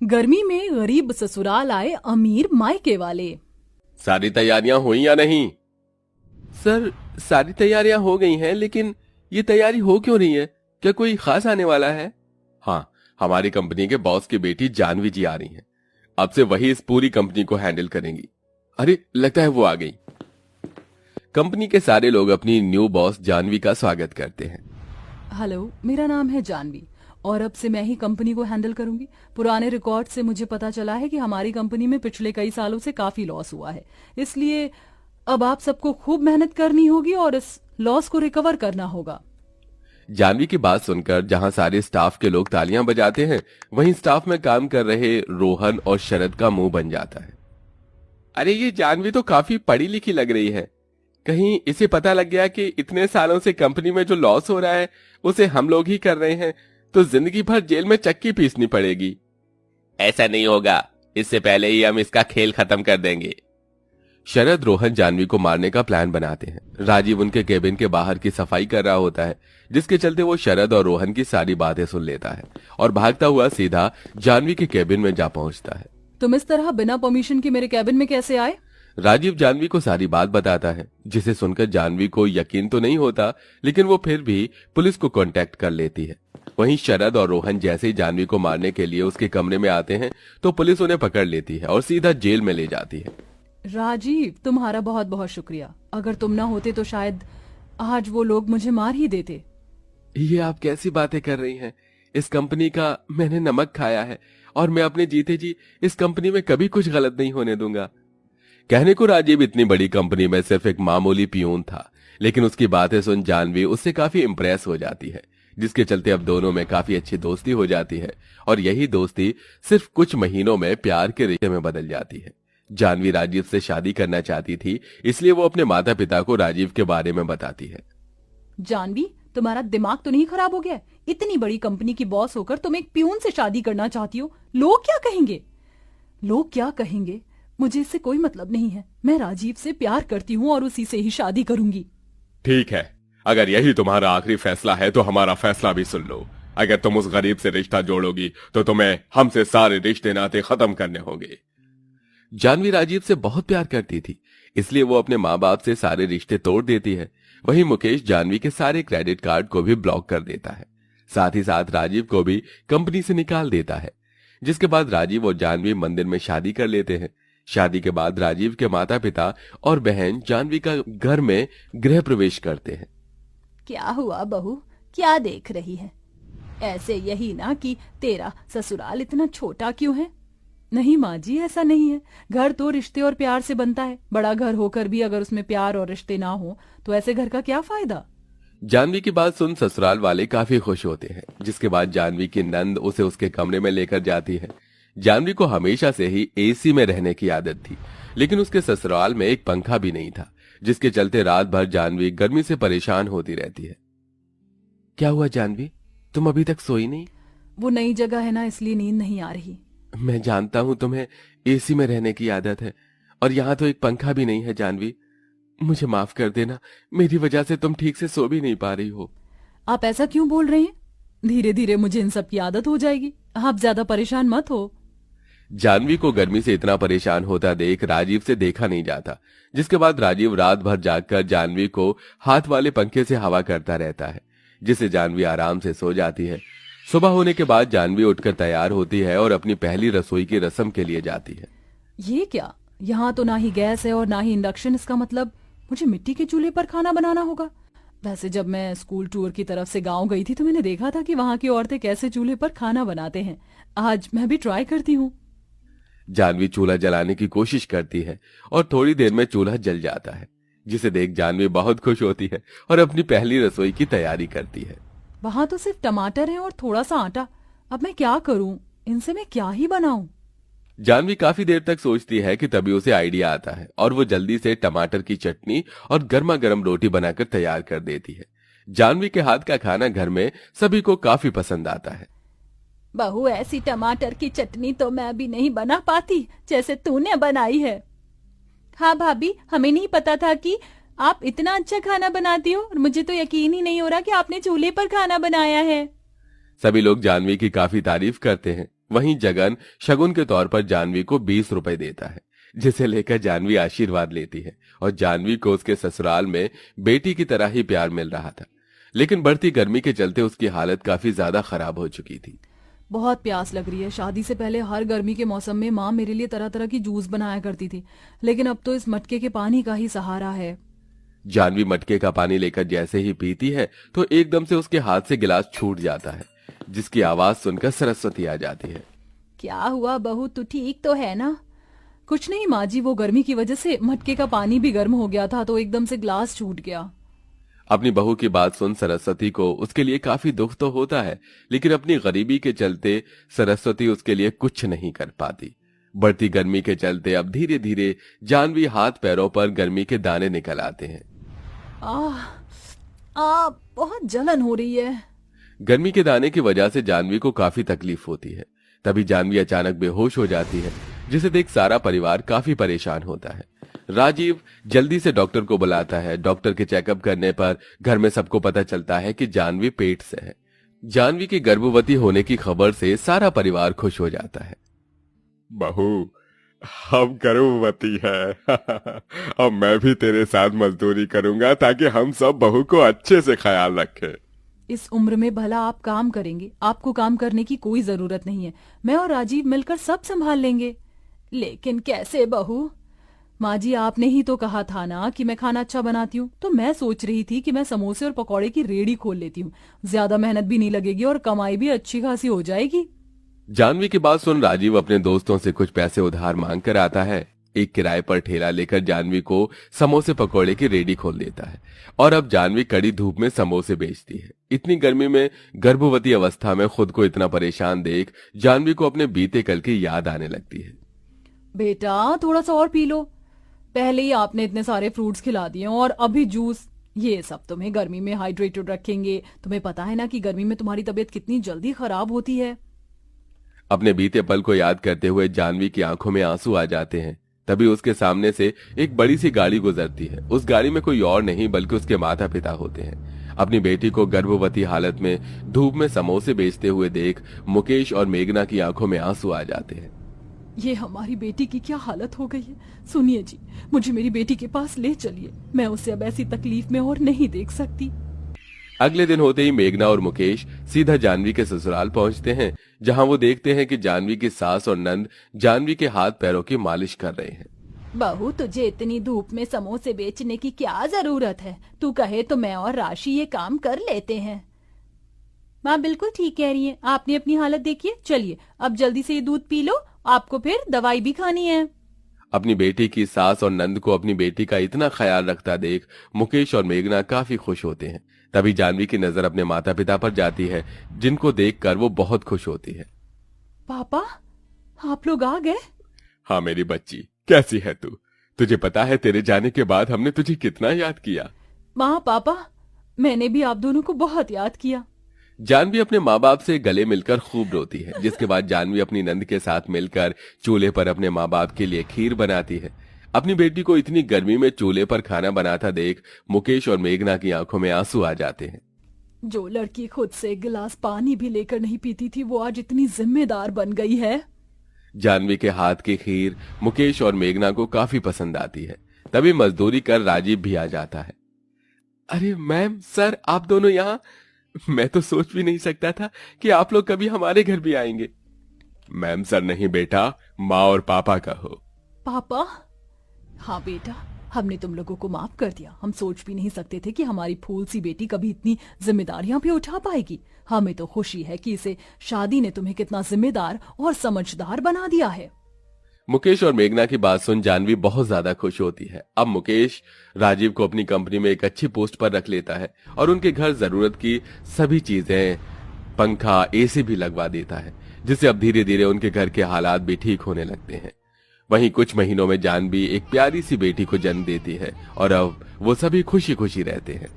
गर्मी में गरीब ससुराल आए अमीर मायके वाले। सारी तैयारियां हुई या नहीं? सर, सारी तैयारियां हो गई हैं, लेकिन ये तैयारी हो क्यों रही है? क्या कोई खास आने वाला है? हाँ, हमारी कंपनी के बॉस की बेटी जानवी जी आ रही हैं। अब से वही इस पूरी कंपनी को हैंडल करेंगी। अरे, लगता है वो आ गई। कंपनी के सारे लोग अपनी न्यू बॉस जानवी का स्वागत करते हैं। हेलो, मेरा नाम है जानवी और अब से मैं ही कंपनी को हैंडल करूंगी। पुराने रिकॉर्ड से मुझे पता चला है कि हमारी कंपनी में पिछले कई सालों से काफी लॉस हुआ है, इसलिए अब आप सबको खूब मेहनत करनी होगी और इस लॉस को रिकवर करना होगा। जानवी की बात सुनकर जहां सारे स्टाफ के लोग तालियां बजाते हैं, वहीं स्टाफ में काम कर रहे रोहन और शरद का मुंह बन जाता है। अरे, ये जानवी तो काफी पढ़ी लिखी लग रही है। कहीं इसे पता लग गया कि इतने सालों से कंपनी में जो लॉस हो रहा है उसे हम लोग ही कर रहे हैं, तो जिंदगी भर जेल में चक्की पीसनी पड़ेगी। ऐसा नहीं होगा, इससे पहले ही हम इसका खेल खत्म कर देंगे। शरद रोहन जानवी को मारने का प्लान बनाते हैं। राजीव उनके केबिन के बाहर की सफाई कर रहा होता है, जिसके चलते वो शरद और रोहन की सारी बातें सुन लेता है और भागता हुआ सीधा जानवी के केबिन में जा पहुंचता है। तुम इस तरह बिना परमिशन के मेरे केबिन में कैसे आए? राजीव जानवी को सारी बात बताता है, जिसे सुनकर जानवी को यकीन तो नहीं होता, लेकिन वो फिर भी पुलिस को कांटेक्ट कर लेती है। वहीं शरद और रोहन जैसे ही जानवी को मारने के लिए उसके कमरे में आते हैं, तो पुलिस उन्हें पकड़ लेती है और सीधा जेल में ले जाती है। राजीव, तुम्हारा बहुत बहुत शुक्रिया। अगर तुम ना होते तो शायद आज वो लोग मुझे मार ही देते। ये आप कैसी बातें कर रही हैं? इस कंपनी का मैंने नमक खाया है और मैं अपने जीते जी इस कंपनी में कभी कुछ गलत नहीं होने दूंगा। कहने को राजीव इतनी बड़ी कंपनी में सिर्फ एक मामूली पियून था, लेकिन उसकी बातें सुन जानवी उससे काफी इम्प्रेस हो जाती है, जिसके चलते अब दोनों में काफी अच्छी दोस्ती हो जाती है और यही दोस्ती सिर्फ कुछ महीनों में प्यार के रिश्ते में बदल जाती है। जानवी राजीव से शादी करना चाहती थी, इसलिए वो अपने माता पिता को राजीव के बारे में बताती है। जानवी, तुम्हारा दिमाग तो नहीं खराब हो गया? इतनी बड़ी कंपनी की बॉस होकर तुम एक पियून से शादी करना चाहती हो? लोग क्या कहेंगे? लोग क्या कहेंगे मुझे इससे कोई मतलब नहीं है। मैं राजीव से प्यार करती हूँ और उसी से ही शादी करूंगी। ठीक है, अगर यही तुम्हारा आखिरी फैसला है तो हमारा फैसला भी सुन लो। अगर तुम उस गरीब से रिश्ता जोड़ोगी तो तुम्हें हमसे सारे रिश्ते नाते खत्म करने होंगे। जानवी राजीव से बहुत प्यार करती थी, इसलिए वो अपने माँ बाप से सारे रिश्ते तोड़ देती है। वहीं मुकेश जानवी के सारे क्रेडिट कार्ड को भी ब्लॉक कर देता है, साथ ही साथ राजीव को भी कंपनी से निकाल देता है। जिसके बाद राजीव और जानवी मंदिर में शादी कर लेते हैं। शादी के बाद राजीव के माता पिता और बहन जानवी का घर में गृह प्रवेश करते हैं। क्या हुआ बहू, क्या देख रही है? ऐसे यही ना कि तेरा ससुराल इतना छोटा क्यों है? नहीं माँ जी, ऐसा नहीं है। घर तो रिश्ते और प्यार से बनता है। बड़ा घर होकर भी अगर उसमें प्यार और रिश्ते ना हो तो ऐसे घर का क्या फायदा? जानवी की बात सुन ससुराल वाले काफी खुश होते हैं। जिसके बाद जानवी की नंद उसे उसके कमरे में लेकर जाती है। जानवी को हमेशा से ही एसी में रहने की आदत थी, लेकिन उसके ससुराल में एक पंखा भी नहीं था, जिसके चलते रात भर जानवी गर्मी से परेशान होती रहती है। क्या हुआ जानवी, तुम अभी तक सोई नहीं? वो नई जगह है ना, इसलिए नींद नहीं आ रही। मैं जानता हूं तुम्हें एसी में रहने की आदत है, और यहाँ तो एक पंखा भी नहीं है। जानवी, मुझे माफ कर देना, मेरी वजह से तुम ठीक से सो भी नहीं पा रही हो। आप ऐसा क्यों बोल रहे हैं? धीरे धीरे मुझे इन सब की आदत हो जाएगी। आप ज्यादा परेशान मत हो। जानवी को गर्मी से इतना परेशान होता देख राजीव से देखा नहीं जाता। जिसके बाद राजीव रात भर जागकर जानवी को हाथ वाले पंखे से हवा करता रहता है, जिससे जानवी आराम से सो जाती है। सुबह होने के बाद जानवी उठकर तैयार होती है और अपनी पहली रसोई की रस्म के लिए जाती है। ये क्या? यहाँ तो ना ही गैस है और ना ही इंडक्शन। इसका मतलब मुझे मिट्टी के चूल्हे पर खाना बनाना होगा। वैसे जब मैं स्कूल टूर की तरफ से गांव गई थी तो मैंने देखा था कि वहाँ की औरतें कैसे चूल्हे पर खाना बनाते हैं। आज मैं भी ट्राई करती हूँ। जानवी चूल्हा जलाने की कोशिश करती है और थोड़ी देर में चूल्हा जल जाता है, जिसे देख जानवी बहुत खुश होती है और अपनी पहली रसोई की तैयारी करती है। वहाँ तो सिर्फ टमाटर है और थोड़ा सा आटा। अब मैं क्या करूँ? इनसे मैं क्या ही बनाऊं? जानवी काफी देर तक सोचती है कि तभी उसे आइडिया आता है और वो जल्दी से टमाटर की चटनी और गर्मा गर्म रोटी बनाकर तैयार कर देती है। जानवी के हाथ का खाना घर में सभी को काफी पसंद आता है। बहू, ऐसी टमाटर की चटनी तो मैं भी नहीं बना पाती जैसे तूने बनाई है। हाँ भाभी, हमें नहीं पता था कि आप इतना अच्छा खाना बनाती हो और मुझे तो यकीन ही नहीं हो रहा कि आपने चूल्हे पर खाना बनाया है। सभी लोग जानवी की काफी तारीफ करते हैं। वहीं जगन शगुन के तौर पर जानवी को 20 रुपए देता है, जिसे लेकर जानवी आशीर्वाद लेती है और जानवी को उसके ससुराल में बेटी की तरह ही प्यार मिल रहा था। लेकिन बढ़ती गर्मी के चलते उसकी हालत काफी ज्यादा खराब हो चुकी थी। बहुत प्यास लग रही है। शादी से पहले हर गर्मी के मौसम में माँ मेरे लिए तरह तरह की जूस बनाया करती थी, लेकिन अब तो इस मटके के पानी का ही सहारा है। जानवी मटके का पानी लेकर जैसे ही पीती है तो एकदम से उसके हाथ से गिलास छूट जाता है, जिसकी आवाज सुनकर सरस्वती आ जाती है। क्या हुआ बहू, तू ठीक तो है ना? कुछ नहीं माँ जी, वो गर्मी की वजह से मटके का पानी भी गर्म हो गया था तो एकदम से ग्लास छूट गया। अपनी बहू की बात सुन सरस्वती को उसके लिए काफी दुख तो होता है, लेकिन अपनी गरीबी के चलते सरस्वती उसके लिए कुछ नहीं कर पाती। बढ़ती गर्मी के चलते अब धीरे धीरे जानवी हाथ पैरों पर गर्मी के दाने निकल आते हैं। बहुत जलन हो रही है। गर्मी के दाने की वजह से जानवी को काफी तकलीफ होती है। तभी जानवी अचानक बेहोश हो जाती है, जिसे देख सारा परिवार काफी परेशान होता है। राजीव जल्दी से डॉक्टर को बुलाता है। डॉक्टर के चेकअप करने पर घर में सबको पता चलता है कि जानवी पेट से है। जानवी के गर्भवती होने की खबर से सारा परिवार खुश हो जाता है। बहू, हम गर्भवती है। अब मैं भी तेरे साथ मजदूरी करूंगा ताकि हम सब बहू को अच्छे से ख्याल रखें। इस उम्र में भला आप काम करेंगे? आपको काम करने की कोई जरूरत नहीं है। मैं और राजीव मिलकर सब संभाल लेंगे। लेकिन कैसे बहू? माँ जी, आपने ही तो कहा था ना कि मैं खाना अच्छा बनाती हूँ, तो मैं सोच रही थी कि मैं समोसे और पकौड़े की रेडी खोल लेती हूँ। ज्यादा मेहनत भी नहीं लगेगी और कमाई भी अच्छी खासी हो जाएगी। जानवी की बात सुन राजीव अपने दोस्तों से कुछ पैसे उधार मांग कर आता है। एक किराए पर ठेला लेकर जानवी को समोसे पकौड़े की रेडी खोल देता है और अब जानवी कड़ी धूप में समोसे बेचती है। इतनी गर्मी में गर्भवती अवस्था में खुद को इतना परेशान देख जानवी को अपने बीते कल की याद आने लगती है। बेटा, थोड़ा सा और पी लो। पहले ही आपने इतने सारे फ्रूट्स खिला दिए और अभी जूस। ये सब तुम्हें गर्मी में हाइड्रेटेड रखेंगे। तुम्हें पता है ना कि गर्मी में तुम्हारी तबीयत कितनी जल्दी खराब होती है। अपने बीते पल को याद करते हुए जानवी की आंखों में आंसू आ जाते हैं। तभी उसके सामने से एक बड़ी सी गाड़ी गुजरती है। उस गाड़ी में कोई और नहीं बल्कि उसके माता पिता होते हैं। अपनी बेटी को गर्भवती हालत में धूप में समोसे बेचते हुए देख मुकेश और मेघना की आंखों में आंसू आ जाते हैं। ये हमारी बेटी की क्या हालत हो गई है। सुनिए जी, मुझे मेरी बेटी के पास ले चलिए। मैं उसे अब ऐसी तकलीफ में और नहीं देख सकती। अगले दिन होते ही मेघना और मुकेश सीधा जानवी के ससुराल पहुंचते हैं, जहां वो देखते हैं कि जानवी की सास और नंद जानवी के हाथ पैरों की मालिश कर रहे हैं। बहू, तुझे इतनी धूप में समोसे बेचने की क्या जरूरत है? तू कहे तो मैं और राशि ये काम कर लेते हैं। माँ बिल्कुल ठीक कह रही है। आपने अपनी हालत देखी है। चलिए अब जल्दी से ये दूध पी लो, आपको फिर दवाई भी खानी है। अपनी बेटी की सास और नंद को अपनी बेटी का इतना ख्याल रखता देख मुकेश और मेघना काफी खुश होते हैं। तभी जानवी की नजर अपने माता पिता पर जाती है, जिनको देखकर वो बहुत खुश होती है। पापा, आप लोग आ गए? हाँ मेरी बच्ची, कैसी है तू? तुझे पता है तेरे जाने के बाद हमने तुझे कितना याद किया। माँ पापा, मैंने भी आप दोनों को बहुत याद किया। जानवी अपने माँ बाप से गले मिलकर खूब रोती है, जिसके बाद जानवी अपनी नंद के साथ मिलकर चूल्हे पर अपने माँ बाप के लिए खीर बनाती है। अपनी बेटी को इतनी गर्मी में चूल्हे पर खाना बनाता देख मुकेश और मेघना की आंखों में आंसू आ जाते हैं। जो लड़की खुद से एक गिलास पानी भी लेकर नहीं पीती थी, वो आज इतनी जिम्मेदार बन गई है। जानवी के हाथ की खीर मुकेश और मेघना को काफी पसंद आती है। तभी मजदूरी कर राजीव भी आ जाता है। अरे मैम, सर, आप दोनों यहाँ? मैं तो सोच भी नहीं सकता था कि आप लोग कभी हमारे घर भी आएंगे। मैम सर नहीं बेटा, माँ और पापा का हो। पापा? हाँ बेटा, हमने तुम लोगों को माफ कर दिया। हम सोच भी नहीं सकते थे कि हमारी फूल सी बेटी कभी इतनी जिम्मेदारियां भी उठा पाएगी। हमें तो खुशी है कि इसे शादी ने तुम्हें कितना जिम्मेदार और समझदार बना दिया है। मुकेश और मेघना की बात सुन जानवी बहुत ज्यादा खुश होती है। अब मुकेश राजीव को अपनी कंपनी में एक अच्छी पोस्ट पर रख लेता है और उनके घर जरूरत की सभी चीजें, पंखा, एसी भी लगवा देता है, जिससे अब धीरे धीरे उनके घर के हालात भी ठीक होने लगते हैं। वहीं कुछ महीनों में जानवी एक प्यारी सी बेटी को जन्म देती है और अब वो सभी खुशी खुशी रहते हैं।